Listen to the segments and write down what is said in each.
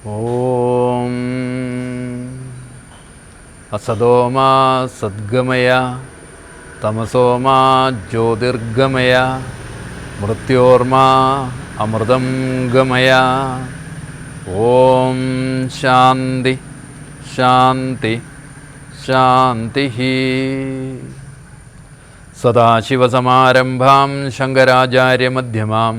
ഓം അസതോമാ സദ്ഗമയ തമസോമാ ജ്യോതിർഗമയ മൃത്യോർമാ അമൃതം ഗമയ. ഓം ശാന്തി ശാന്തി ശാന്തി. സദാശിവസമാരംഭാം ശങ്കരാചാര്യമധ്യമാം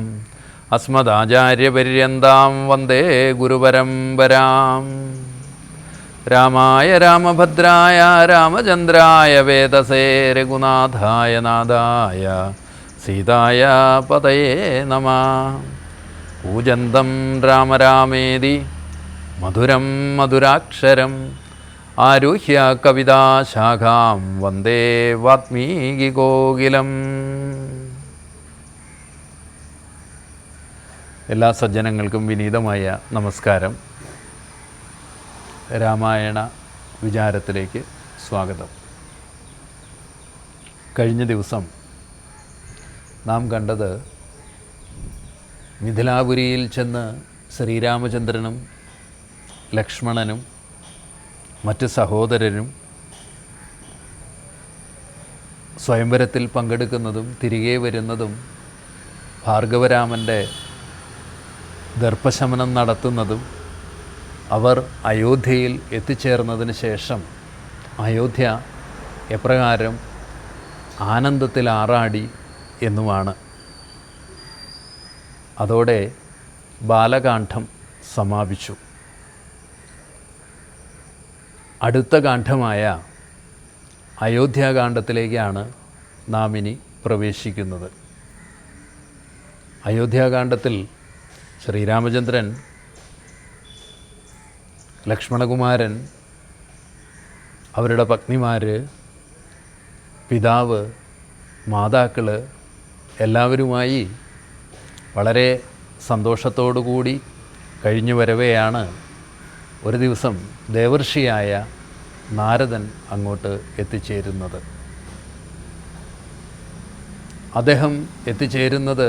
അസ്മദാചാര്യപര്യന്താം വന്ദേ ഗുരുപരമ്പരാം. രാമായ രാമഭദ്രായ രാമചന്ദ്രായ വേദസേ രഘുനാഥായ നാഥായ സീതായ പതയേ നമഃ. കൂജന്തം രാമ രാമേതി മധുരം മധുരാക്ഷരം ആരുഹ്യ കവിതാശാഖാം വന്ദേ വാത്മീകികോകിലം. എല്ലാ സജ്ജനങ്ങൾക്കും വിനീതമായ നമസ്കാരം. രാമായണ വിചാരത്തിലേക്ക് സ്വാഗതം. കഴിഞ്ഞ ദിവസം നാം കണ്ടത് മിഥിലാപുരിയിൽ ചെന്ന് ശ്രീരാമചന്ദ്രനും ലക്ഷ്മണനും മറ്റ് സഹോദരരും സ്വയംവരത്തിൽ പങ്കെടുക്കുന്നതും തിരികെ വരുന്നതും ഭാർഗവരാമൻ്റെ ദർഭശമനം നടത്തുന്നതും അവർ അയോധ്യയിൽ എത്തിച്ചേർന്നതിന് ശേഷം അയോധ്യ എപ്രകാരം ആനന്ദത്തിൽ ആറാടി എന്നുമാണ്. അതോടെ ബാലകാന്ഡം സമാപിച്ചു. അടുത്ത കാണ്ഡമായ അയോധ്യാകാന്ഡത്തിലേക്കാണ് നാം ഇനി പ്രവേശിക്കുന്നത്. അയോധ്യാകാന്ഡത്തിൽ ശ്രീരാമചന്ദ്രൻ, ലക്ഷ്മണകുമാരൻ, അവരുടെ പത്നിമാർ, പിതാവ്, മാതാക്കൾ എല്ലാവരുമായി വളരെ സന്തോഷത്തോടുകൂടി കഴിഞ്ഞു വരവെയാണ് ഒരു ദിവസം ദേവർഷിയായ നാരദൻ അങ്ങോട്ട് എത്തിച്ചേരുന്നത്. അദ്ദേഹം എത്തിച്ചേരുന്നത്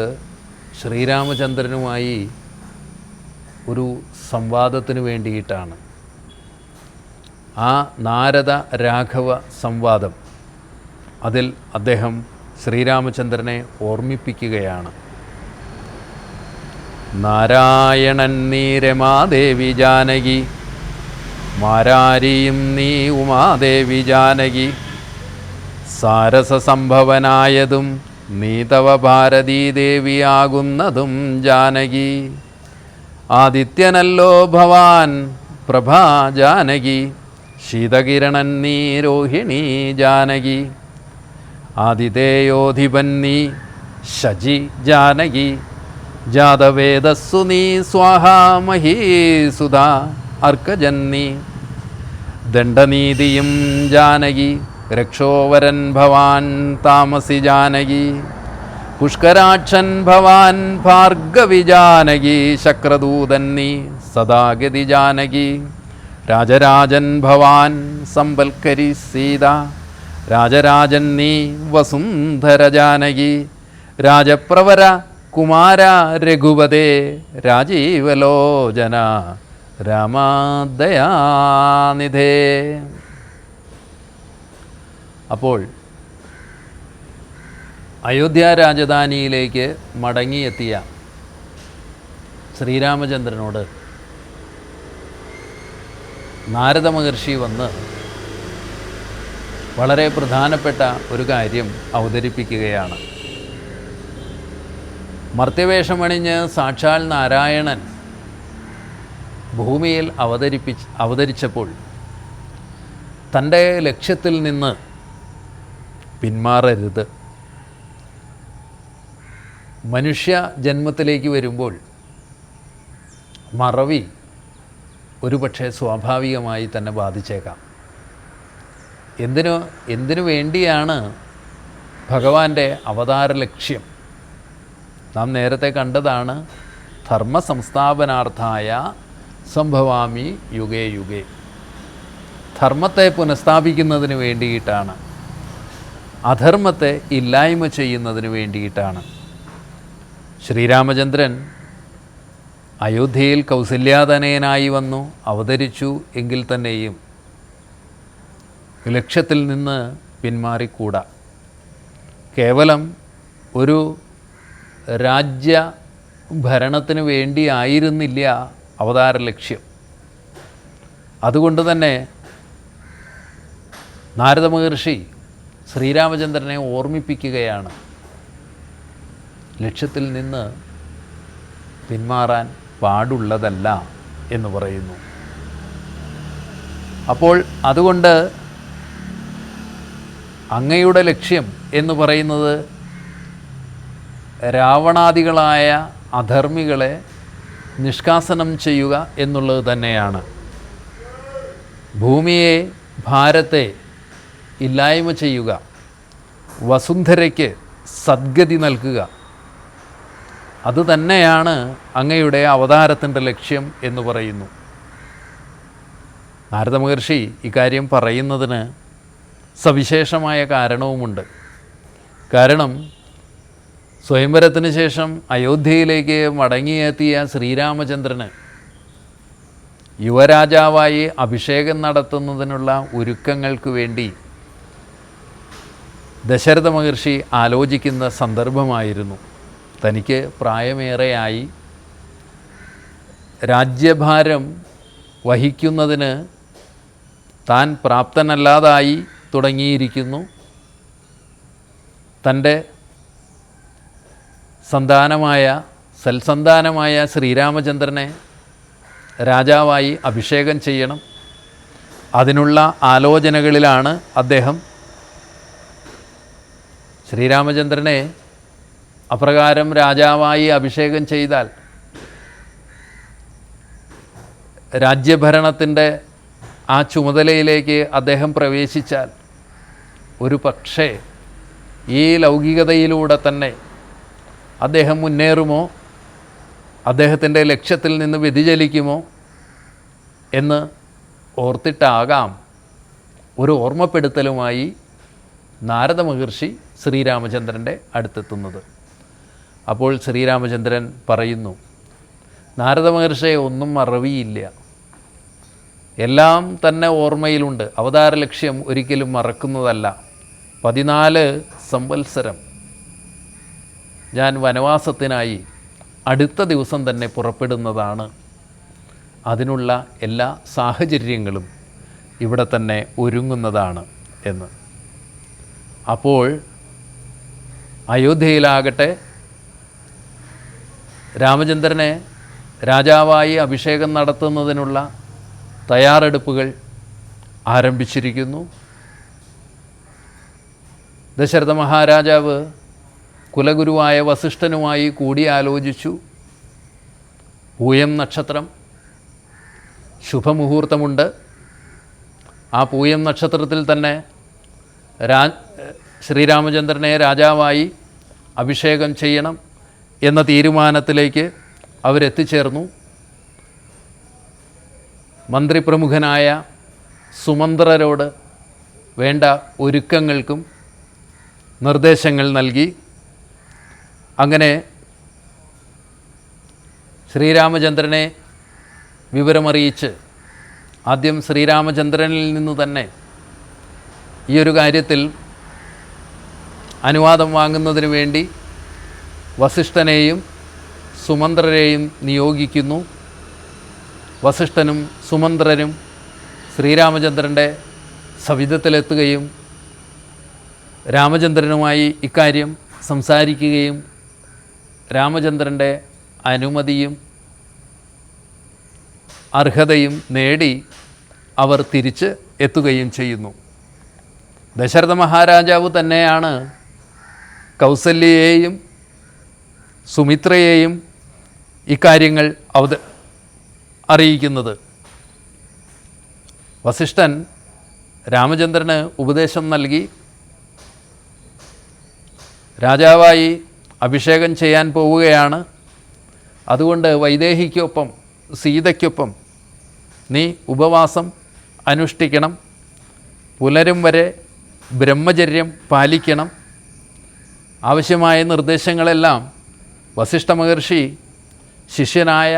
ശ്രീരാമചന്ദ്രനുമായി ഒരു സംവാദത്തിന് വേണ്ടിയിട്ടാണ്. ആ നാരദ രാഘവ സംവാദം, അതിൽ അദ്ദേഹം ശ്രീരാമചന്ദ്രനെ ഓർമ്മിപ്പിക്കുകയാണ്. നാരായണൻ നീ രമാദേവി ജാനകി, മാരാരിയും നീ ഉമാദേവി ജാനകി, സാരസസംഭവനായതും നീ തവ ഭാരതീദേവിയാകുന്നതും ജാനകി. ആദിത്യനല്ലോ ഭവാൻ പ്രഭാ ജാനകി, ശീതകിരണൻ നീ രോഹിണി ജാനകി. ആദിതേയോധിപൻ നീ ശചി ജാനകി, ജാതവേദസ്സു നീ സ്വാഹാ മഹീസുധാ അർക്കജന്നി. ദണ്ഡനീതിയും ജാനകി, രക്ഷോവരൻ ഭവാൻ താമസി ജാനകി. പുഷ്കരാക്ഷൻ ഭവാൻ ഭാർഗവി ജാനകി, ശക്രദൂതൻ നീ സദാഗതി ജാനകി. രാജരാജൻ ഭവാൻ സമ്പൽക്കരി സീത, രാജരാജൻ നീ വസുന്ധര ജാനകി. രാജപ്രവര കുമാര രഘുപതേ, രാജീവലോചന രാമദയാനിധേ. അപ്പോൾ അയോധ്യ രാജധാനിയിലേക്ക് മടങ്ങിയെത്തിയ ശ്രീരാമചന്ദ്രനോട് നാരദ മഹർഷി വന്ന് വളരെ പ്രധാനപ്പെട്ട ഒരു കാര്യം അവതരിപ്പിക്കുകയാണ്. മർത്യവേഷമണിഞ്ഞ് സാക്ഷാൽ നാരായണൻ ഭൂമിയിൽ അവതരിച്ചപ്പോൾ തൻ്റെ ലക്ഷ്യത്തിൽ നിന്ന് പിന്മാറരുത്. മനുഷ്യ ജന്മത്തിലേക്ക് വരുമ്പോൾ മറവി ഒരുപക്ഷെ സ്വാഭാവികമായി തന്നെ ബാധിച്ചേക്കാം. എന്തിനു വേണ്ടിയാണ് ഭഗവാന്റെ അവതാര ലക്ഷ്യം? നാം നേരത്തെ കണ്ടതാണ്. ധർമ്മ സംസ്ഥാപനാർത്ഥായ സംഭവാമി യുഗേ യുഗേ. ധർമ്മത്തെ പുനഃസ്ഥാപിക്കുന്നതിന് വേണ്ടിയിട്ടാണ്, അധർമ്മത്തെ ഇല്ലായ്മ ചെയ്യുന്നതിന് വേണ്ടിയിട്ടാണ്. ശ്രീരാമചന്ദ്രൻ അയോധ്യയിൽ കൗസല്യാതനയനായി വന്നു അവതരിച്ചു എങ്കിൽ തന്നെയും ലക്ഷ്യത്തിൽ നിന്ന് പിന്മാറിക്കൂടാ. കേവലം ഒരു രാജ്യ ഭരണത്തിന് വേണ്ടിയായിരുന്നില്ല അവതാര ലക്ഷ്യം. അതുകൊണ്ട് തന്നെ നാരദ മഹർഷി ശ്രീരാമചന്ദ്രനെ ഓർമ്മിപ്പിക്കുകയാണ്, ലക്ഷ്യത്തിൽ നിന്ന് പിന്മാറാൻ പാടുള്ളതല്ല എന്ന് പറയുന്നു. അപ്പോൾ അതുകൊണ്ട് അങ്ങയുടെ ലക്ഷ്യം എന്ന് പറയുന്നത് രാവണാദികളായ അധർമ്മികളെ നിഷ്കാസനം ചെയ്യുക എന്നുള്ളത് തന്നെയാണ്. ഭൂമിയെ, ഭാരത്തെ ഇല്ലായ്മ ചെയ്യുക, വസുന്ധരയ്ക്ക് സദ്ഗതി നൽകുക, അതുതന്നെയാണ് അങ്ങയുടെ അവതാരത്തിൻ്റെ ലക്ഷ്യം എന്ന് പറയുന്നു. നാരദ മഹർഷി ഇക്കാര്യം പറയുന്നതിന് സവിശേഷമായ കാരണവുമുണ്ട്. കാരണം സ്വയംവരത്തിന് ശേഷം അയോധ്യയിലേക്ക് മടങ്ങിയെത്തിയ ശ്രീരാമചന്ദ്രന് യുവരാജാവായി അഭിഷേകം നടത്തുന്നതിനുള്ള ഒരുക്കങ്ങൾക്ക് വേണ്ടി ദശരഥ മഹർഷി ആലോചിക്കുന്ന സന്ദർഭമായിരുന്നു. തനിക്ക് പ്രായമേറെയായി, രാജ്യഭാരം വഹിക്കുന്നതിന് താൻ പ്രാപ്തനല്ലാതായി തുടങ്ങിയിരിക്കുന്നു. തൻ്റെ സൽസന്താനമായ ശ്രീരാമചന്ദ്രനെ രാജാവായി അഭിഷേകം ചെയ്യണം. അതിനുള്ള ആലോചനകളിലാണ് അദ്ദേഹം. ശ്രീരാമചന്ദ്രനെ അപ്രകാരം രാജാവായി അഭിഷേകം ചെയ്താൽ രാജ്യഭരണത്തിൻ്റെ ആ ചുമതലയിലേക്ക് അദ്ദേഹം പ്രവേശിച്ചാൽ ഒരു പക്ഷേ ഈ ലൗകികതയിലൂടെ തന്നെ അദ്ദേഹം മുന്നേറുമോ, അദ്ദേഹത്തിൻ്റെ ലക്ഷ്യത്തിൽ നിന്ന് വ്യതിചലിക്കുമോ എന്ന് ഓർത്തിട്ടാകാം ഒരു ഓർമ്മപ്പെടുത്തലുമായി നാരദ മഹർഷി ശ്രീരാമചന്ദ്രൻ്റെ അടുത്തെത്തുന്നത്. അപ്പോൾ ശ്രീരാമചന്ദ്രൻ പറയുന്നു, നാരദ മഹർഷിയെ ഒന്നും മറവിയില്ല, എല്ലാം തന്നെ ഓർമ്മയിലുണ്ട്. അവതാര ലക്ഷ്യം ഒരിക്കലും മറക്കുന്നതല്ല. 14 സംവത്സരം ഞാൻ വനവാസത്തിനായി അടുത്ത ദിവസം തന്നെ പുറപ്പെടുന്നതാണ്. അതിനുള്ള എല്ലാ സാഹചര്യങ്ങളും ഇവിടെ തന്നെ ഒരുങ്ങുന്നതാണ് എന്ന്. അപ്പോൾ അയോധ്യയിലാകട്ടെ രാമചന്ദ്രനെ രാജാവായി അഭിഷേകം നടത്തുന്നതിനുള്ള തയ്യാറെടുപ്പുകൾ ആരംഭിച്ചിരിക്കുന്നു. ദശരഥ മഹാരാജാവ് കുലഗുരുവായ വസിഷ്ഠനുമായി കൂടിയാലോചിച്ചു. പൂയം നക്ഷത്രം ശുഭമുഹൂർത്തമുണ്ട്. ആ പൂയം നക്ഷത്രത്തിൽ തന്നെ ശ്രീരാമചന്ദ്രനെ രാജാവായി അഭിഷേകം ചെയ്യണം എന്ന തീരുമാനത്തിലേക്ക് അവരെത്തിച്ചേർന്നു. മന്ത്രിപ്രമുഖനായ സുമന്ത്രരോട് വേണ്ട ഒരുക്കങ്ങൾക്കും നിർദ്ദേശങ്ങൾ നൽകി. അങ്ങനെ ശ്രീരാമചന്ദ്രനെ വിവരമറിയിച്ച് ആദ്യം ശ്രീരാമചന്ദ്രനിൽ നിന്ന് തന്നെ ഈ ഒരു കാര്യത്തിൽ അനുവാദം വാങ്ങുന്നതിന് വേണ്ടി വസിഷ്ഠനെയും സുമന്ത്രരെയും നിയോഗിക്കുന്നു. വസിഷ്ഠനും സുമന്ത്രരും ശ്രീരാമചന്ദ്രൻ്റെ സവിധത്തിലെത്തുകയും രാമചന്ദ്രനുമായി ഇക്കാര്യം സംസാരിക്കുകയും രാമചന്ദ്രൻ്റെ അനുമതിയും അർഹതയും നേടി അവർ തിരിച്ച് എത്തുകയും ചെയ്യുന്നു. ദശരഥ മഹാരാജാവ് തന്നെയാണ് കൗസല്യയെയും സുമിത്രയെയും ഇക്കാര്യങ്ങൾ അറിയിക്കുന്നത്. വസിഷ്ഠൻ രാമചന്ദ്രന് ഉപദേശം നൽകി. രാജാവായി അഭിഷേകം ചെയ്യാൻ പോവുകയാണ്. അതുകൊണ്ട് വൈദേഹിക്കൊപ്പം സീതയ്ക്കൊപ്പം നീ ഉപവാസം അനുഷ്ഠിക്കണം, പുലരും വരെ ബ്രഹ്മചര്യം പാലിക്കണം. ആവശ്യമായ നിർദ്ദേശങ്ങളെല്ലാം വസിഷ്ഠ മഹർഷി ശിഷ്യനായ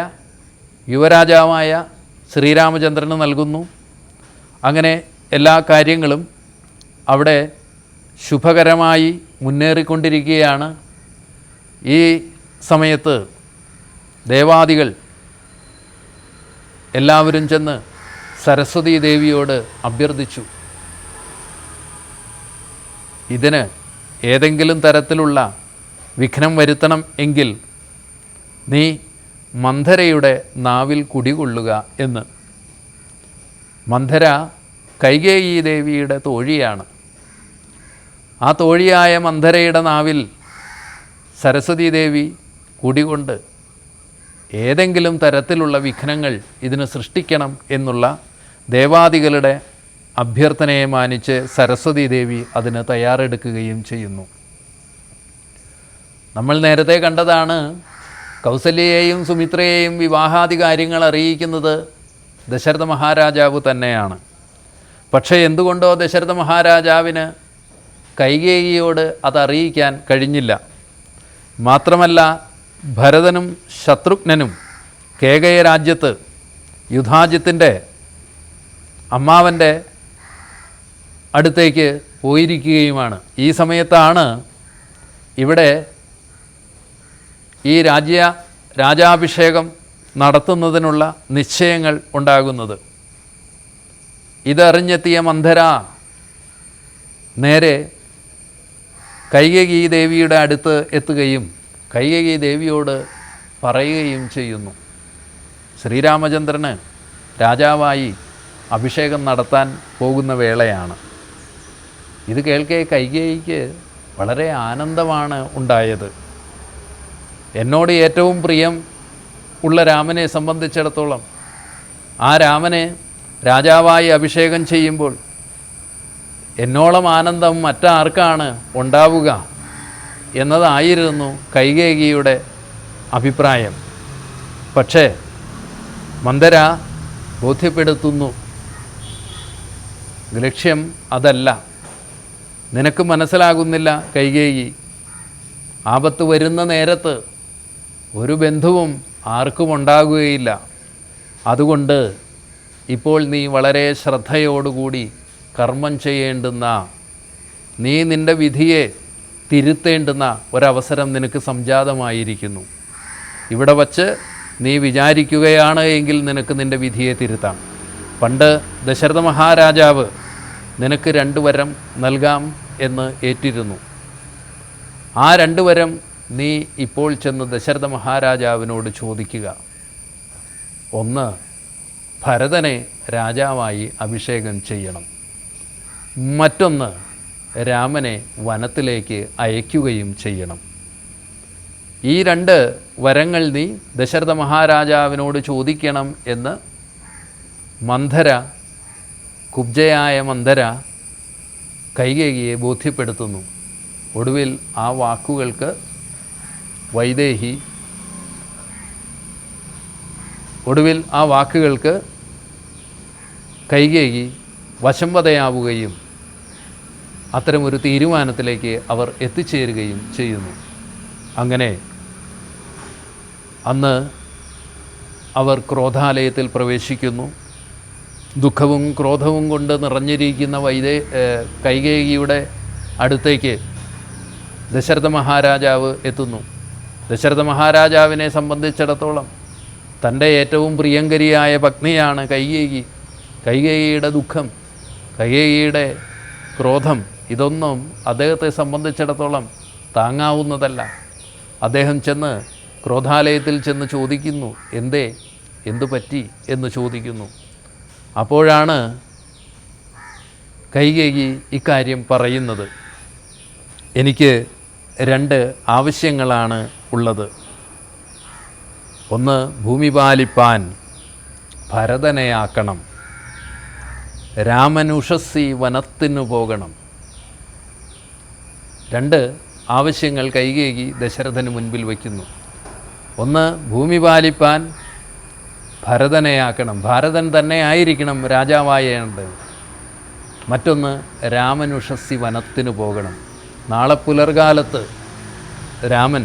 യുവരാജാവായ ശ്രീരാമചന്ദ്രന് നൽകുന്നു. അങ്ങനെ എല്ലാ കാര്യങ്ങളും അവിടെ ശുഭകരമായി മുന്നേറിക്കൊണ്ടിരിക്കുകയാണ്. ഈ സമയത്ത് ദേവാദികൾ എല്ലാവരും ചെന്ന് സരസ്വതി ദേവിയോട് അഭ്യർത്ഥിച്ചു, ഇതിന് ഏതെങ്കിലും തരത്തിലുള്ള വിഘ്നം വരുത്തണം എങ്കിൽ നീ മന്ധരയുടെ നാവിൽ കുടികൊള്ളുക എന്ന്. മന്ധര കൈകേയി ദേവിയുടെ തോഴിയാണ്. ആ തോഴിയായ മന്ധരയുടെ നാവിൽ സരസ്വതി ദേവി കുടികൊണ്ട് ഏതെങ്കിലും തരത്തിലുള്ള വിഘ്നങ്ങൾ ഇതിന് സൃഷ്ടിക്കണം എന്നുള്ള ദേവാദികളുടെ അഭ്യർത്ഥനയെ മാനിച്ച് സരസ്വതി ദേവി അതിന് തയ്യാറെടുക്കുകയും ചെയ്യുന്നു. നമ്മൾ നേരത്തെ കണ്ടതാണ്, കൗസല്യയെയും സുമിത്രയെയും വിവാഹാദി കാര്യങ്ങൾ അറിയിക്കുന്നത് ദശരഥ മഹാരാജാവ് തന്നെയാണ്. പക്ഷേ എന്തുകൊണ്ടോ ദശരഥ മഹാരാജാവിന് കൈകേയിയോട് അതറിയിക്കാൻ കഴിഞ്ഞില്ല. മാത്രമല്ല, ഭരതനും ശത്രുഘ്നനും കേകയ രാജ്യത്ത് യുധാജിത്തിൻ്റെ അമ്മാവൻ്റെ അടുത്തേക്ക് പോയിരിക്കുകയുമാണ്. ഈ സമയത്താണ് ഇവിടെ ഈ രാജാഭിഷേകം നടത്തുന്നതിനുള്ള നിശ്ചയങ്ങൾ ഉണ്ടാകുന്നത്. ഇതറിഞ്ഞെത്തിയ മന്ധര നേരെ കൈകേയി ദേവിയുടെ അടുത്ത് എത്തുകയും കൈകേയി ദേവിയോട് പറയുകയും ചെയ്യുന്നു, ശ്രീരാമചന്ദ്രന് രാജാവായി അഭിഷേകം നടത്താൻ പോകുന്ന വേളയാണ്. ഇത് കേൾക്കെ കൈകേയിക്ക് വളരെ ആനന്ദമാണ് ഉണ്ടായത്. എന്നോട് ഏറ്റവും പ്രിയം ഉള്ള രാമനെ സംബന്ധിച്ചിടത്തോളം ആ രാമനെ രാജാവായി അഭിഷേകം ചെയ്യുമ്പോൾ എന്നോളം ആനന്ദം മറ്റാർക്കാണ് ഉണ്ടാവുക എന്നതായിരുന്നു കൈകേയിയുടെ അഭിപ്രായം. പക്ഷേ മന്ധര ബോധ്യപ്പെടുത്തുന്നു, ലക്ഷ്യം അതല്ല. നിനക്ക് മനസ്സിലാകുന്നില്ല കൈകേയി, ആപത്ത് വരുന്ന നേരത്ത് ഒരു ബന്ധുവും ആർക്കും ഉണ്ടാകുകയില്ല. അതുകൊണ്ട് ഇപ്പോൾ നീ വളരെ ശ്രദ്ധയോടുകൂടി കർമ്മം ചെയ്യേണ്ടുന്ന, നീ നിൻ്റെ വിധിയെ തിരുത്തേണ്ടുന്ന ഒരവസരം നിനക്ക് സംജാതമായിരിക്കുന്നു. ഇവിടെ വച്ച് നീ വിചാരിക്കുകയാണ് എങ്കിൽ നിനക്ക് നിൻ്റെ വിധിയെ തിരുത്താം. പണ്ട് ദശരഥ മഹാരാജാവ് നിനക്ക് 2 വരം നൽകാം എന്ന് ഏറ്റിരുന്നു. ആ 2 വരം നീ ഇപ്പോൾ ചെന്ന് ദശരഥ മഹാരാജാവിനോട് ചോദിക്കുക. ഒന്ന്, ഭരതനെ രാജാവായി അഭിഷേകം ചെയ്യണം. മറ്റൊന്ന്, രാമനെ വനത്തിലേക്ക് അയക്കുകയും ചെയ്യണം. ഈ 2 വരങ്ങൾ നീ ദശരഥ മഹാരാജാവിനോട് ചോദിക്കണം എന്ന് മന്ധര, കുബ്ജയായ മന്ധര കൈകേയിയെ ബോധ്യപ്പെടുത്തുന്നു. ഒടുവിൽ ആ വാക്കുകൾക്ക് കൈകേയി വശംവദയാവുകയും അത്തരമൊരു തീരുമാനത്തിലേക്ക് അവർ എത്തിച്ചേരുകയും ചെയ്യുന്നു. അങ്ങനെ അന്ന് അവർ ക്രോധാലയത്തിൽ പ്രവേശിക്കുന്നു. ദുഃഖവും ക്രോധവും കൊണ്ട് നിറഞ്ഞിരിക്കുന്ന കൈകേയിയുടെ അടുത്തേക്ക് ദശരഥ മഹാരാജാവ് എത്തുന്നു. ദശരഥ മഹാരാജാവിനെ സംബന്ധിച്ചിടത്തോളം തൻ്റെ ഏറ്റവും പ്രിയങ്കരിയായ പത്നിയാണ് കൈകേയി. കൈകേയിയുടെ ദുഃഖം, കൈകേയിയുടെ ക്രോധം, ഇതൊന്നും അദ്ദേഹത്തെ സംബന്ധിച്ചിടത്തോളം താങ്ങാവുന്നതല്ല. അദ്ദേഹം ചെന്ന് ക്രോധാലയത്തിൽ ചെന്ന് ചോദിക്കുന്നു, എന്തു പറ്റി എന്ന് ചോദിക്കുന്നു. അപ്പോഴാണ് കൈകേയി ഇക്കാര്യം പറയുന്നത്. എനിക്ക് 2 ആവശ്യങ്ങളാണ് ഉള്ളത്. ഒന്ന്, ഭൂമി പാലിപ്പാൻ ഭരതനെയാക്കണം. രാമനുഷസ്സി വനത്തിനു പോകണം. 2 ആവശ്യങ്ങൾ കൈകേയി ദശരഥന് മുൻപിൽ വയ്ക്കുന്നു. ഒന്ന്, ഭൂമി പാലിപ്പാൻ ഭരതനെയാക്കണം, ഭാരതൻ തന്നെ ആയിരിക്കണം രാജാവായേണ്ടത്. മറ്റൊന്ന്, രാമനുഷസ്സി വനത്തിനു പോകണം. നാളെ പുലർകാലത്ത് രാമൻ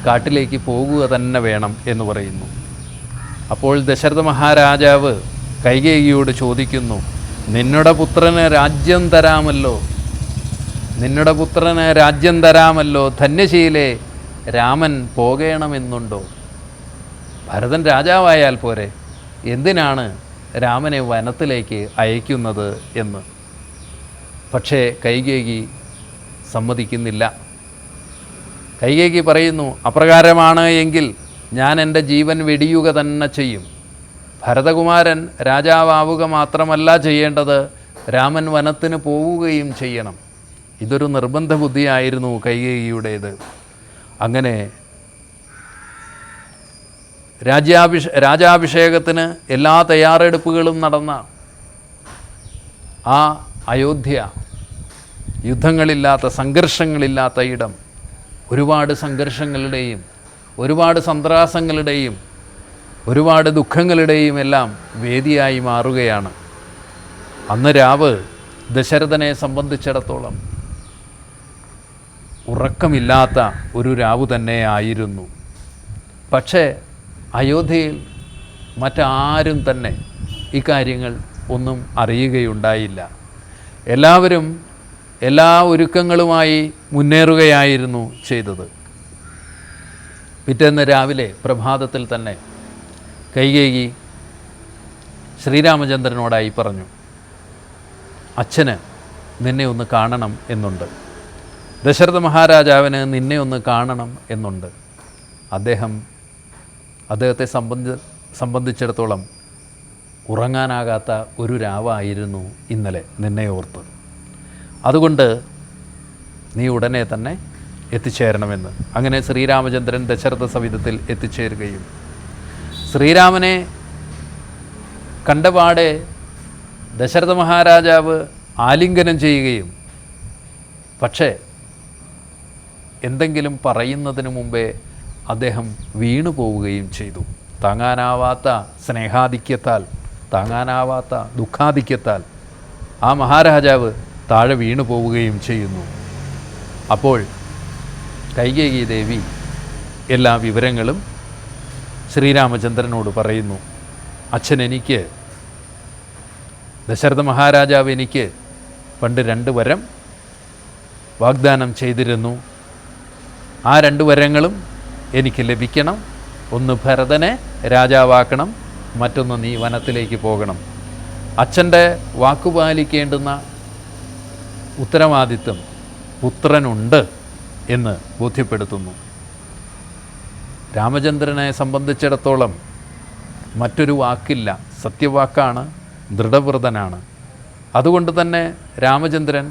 കാട്ടിലേക്ക് പോകുക തന്നെ വേണം എന്ന് പറയുന്നു. അപ്പോൾ ദശരഥ മഹാരാജാവ് കൈകേയിയോട് ചോദിക്കുന്നു, നിന്നുടെ പുത്രന് രാജ്യം തരാമല്ലോ, നിന്നുടെ പുത്രന് രാജ്യം തരാമല്ലോ, ധന്യശീലേ രാമൻ പോകണമെന്നുണ്ടോ? ഭരതൻ രാജാവായാൽ പോരെ, എന്തിനാണ് രാമനെ വനത്തിലേക്ക് അയക്കുന്നത് എന്ന്. പക്ഷേ കൈകേയി സമ്മതിക്കുന്നില്ല. കൈകേയി പറയുന്നു, അപ്രകാരമാണ് എങ്കിൽ ഞാൻ എൻ്റെ ജീവൻ വെടിയുക തന്നെ ചെയ്യും. ഭരതകുമാരൻ രാജാവാവുക മാത്രമല്ല ചെയ്യേണ്ടത്, രാമൻ വനത്തിന് പോവുകയും ചെയ്യണം. ഇതൊരു നിർബന്ധ ബുദ്ധിയായിരുന്നു കൈകേയിയുടേത്. അങ്ങനെ രാജാഭിഷേകത്തിന് എല്ലാ തയ്യാറെടുപ്പുകളും നടന്ന ആ അയോധ്യ, യുദ്ധങ്ങളില്ലാത്ത സംഘർഷങ്ങളില്ലാത്ത ഇടം, ഒരുപാട് സംഘർഷങ്ങളുടെയും ഒരുപാട് സന്ത്രാസങ്ങളുടെയും ഒരുപാട് ദുഃഖങ്ങളുടെയും എല്ലാം വേദിയായി മാറുകയാണ്. അന്ന് രാവ് ദശരഥനെ സംബന്ധിച്ചിടത്തോളം ഉറക്കമില്ലാത്ത ഒരു രാവ് തന്നെ ആയിരുന്നു. പക്ഷേ അയോധ്യയിൽ മറ്റാരും തന്നെ ഇക്കാര്യങ്ങൾ ഒന്നും അറിയുകയുണ്ടായില്ല. എല്ലാവരും എല്ലാ ഒരുക്കങ്ങളുമായി മുന്നേറുകയായിരുന്നു ചെയ്തത്. പിറ്റേന്ന് രാവിലെ പ്രഭാതത്തിൽ തന്നെ കൈകേയി ശ്രീരാമചന്ദ്രനോടായി പറഞ്ഞു, അച്ഛന് നിന്നെ ഒന്ന് കാണണം എന്നുണ്ട്, ദശരഥ മഹാരാജാവിന് നിന്നെ ഒന്ന് കാണണം എന്നുണ്ട്. അദ്ദേഹത്തെ സംബന്ധിച്ചിടത്തോളം ഉറങ്ങാനാകാത്ത ഒരു രാവായിരുന്നു ഇന്നലെ നിന്നെ ഓർത്ത്. അതുകൊണ്ട് നീ ഉടനെ തന്നെ എത്തിച്ചേരണമെന്ന്. അങ്ങനെ ശ്രീരാമചന്ദ്രൻ ദശരഥ സവിധത്തിൽ എത്തിച്ചേരുകയും ശ്രീരാമനെ കണ്ടപാടെ ദശരഥ മഹാരാജാവ് ആലിംഗനം ചെയ്യുകയും, പക്ഷേ എന്തെങ്കിലും പറയുന്നതിന് മുമ്പേ അദ്ദേഹം വീണു പോവുകയും ചെയ്തു. താങ്ങാനാവാത്ത സ്നേഹാധിക്യത്താൽ, താങ്ങാനാവാത്ത ദുഃഖാധിക്യത്താൽ ആ മഹാരാജാവ് താഴെ വീണു പോവുകയും ചെയ്യുന്നു. അപ്പോൾ കൈകേയി ദേവി എല്ലാ വിവരങ്ങളും ശ്രീരാമചന്ദ്രനോട് പറയുന്നു. അച്ഛൻ എനിക്ക്, ദശരഥ മഹാരാജാവ് എനിക്ക് പണ്ട് 2 വരം വാഗ്ദാനം ചെയ്തിരുന്നു. ആ 2 വരങ്ങളും എനിക്ക് ലഭിക്കണം. ഒന്ന് ഭരതനെ രാജാവാക്കണം, മറ്റൊന്ന് നീ വനത്തിലേക്ക് പോകണം. അച്ഛൻ്റെ വാക്കുപാലിക്കേണ്ടുന്ന ഉത്തരവാദിത്വം പുത്രനുണ്ട് എന്ന് ബോധ്യപ്പെടുത്തുന്നു. രാമചന്ദ്രനെ സംബന്ധിച്ചിടത്തോളം മറ്റൊരു വാക്കില്ല, സത്യവാക്കാണ്, ദൃഢവ്രതനാണ്. അതുകൊണ്ട് തന്നെ രാമചന്ദ്രൻ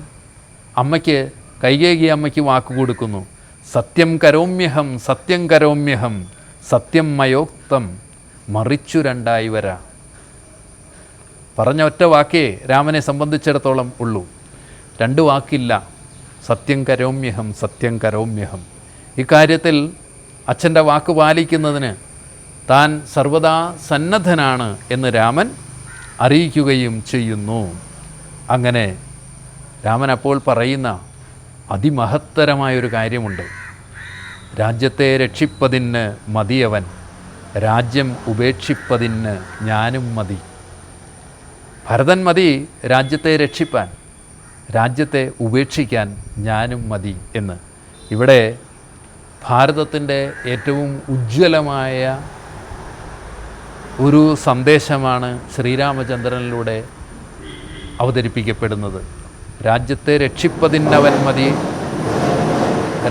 കൈകേയി അമ്മയ്ക്ക് വാക്ക് കൊടുക്കുന്നു. സത്യം കരോമ്യഹം, സത്യം കരോമ്യഹം, സത്യം മയോക്തം, മറിച്ചു 2 വരാ. പറഞ്ഞ ഒറ്റ വാക്കേ രാമനെ സംബന്ധിച്ചിടത്തോളം ഉള്ളൂ, 2 വാക്കില്ല. സത്യം കരോമ്യഹം, സത്യം കരോമ്യഹം. ഇക്കാര്യത്തിൽ അച്ഛൻ്റെ വാക്ക് പാലിക്കുന്നതിന് താൻ സർവദാ സന്നദ്ധനാണ് എന്ന് രാമൻ അറിയിക്കുകയും ചെയ്യുന്നു. അങ്ങനെ രാമൻ അപ്പോൾ പറയുന്ന അതിമഹത്തരമായൊരു കാര്യമുണ്ട്. രാജ്യത്തെ രക്ഷിപ്പതിന് മതിയവൻ, രാജ്യം ഉപേക്ഷിപ്പതിന് ഞാനും മതി. ഭരതൻ മതി രാജ്യത്തെ രക്ഷിപ്പാൻ, രാജ്യത്തെ ഉപേക്ഷിക്കാൻ ഞാനും മതി എന്ന്. ഇവിടെ ഭാരതത്തിൻ്റെ ഏറ്റവും ഉജ്ജ്വലമായ ഒരു സന്ദേശമാണ് ശ്രീരാമചന്ദ്രനിലൂടെ അവതരിപ്പിക്കപ്പെടുന്നത്. രാജ്യത്തെ രക്ഷിപ്പതിനവൻ മതി,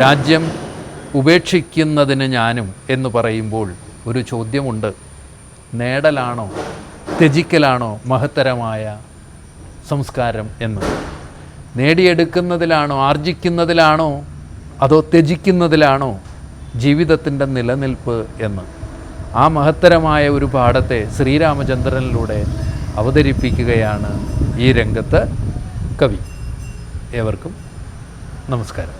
രാജ്യം ഉപേക്ഷിക്കുന്നതിന് ഞാനും എന്ന് പറയുമ്പോൾ ഒരു ചോദ്യമുണ്ട്. നേടലാണോ ത്യജിക്കലാണോ മഹത്തരമായ സംസ്കാരം എന്ന്? നേടിയെടുക്കുന്നതിലാണോ, ആർജിക്കുന്നതിലാണോ, അതോ ത്യജിക്കുന്നതിലാണോ ജീവിതത്തിൻ്റെ നിലനിൽപ്പ് എന്ന്? ആ മഹത്തരമായ ഒരു പാഠത്തെ ശ്രീരാമചന്ദ്രനിലൂടെ അവതരിപ്പിക്കുകയാണ് ഈ രംഗത്ത് കവി. ഏവർക്കും നമസ്കാരം.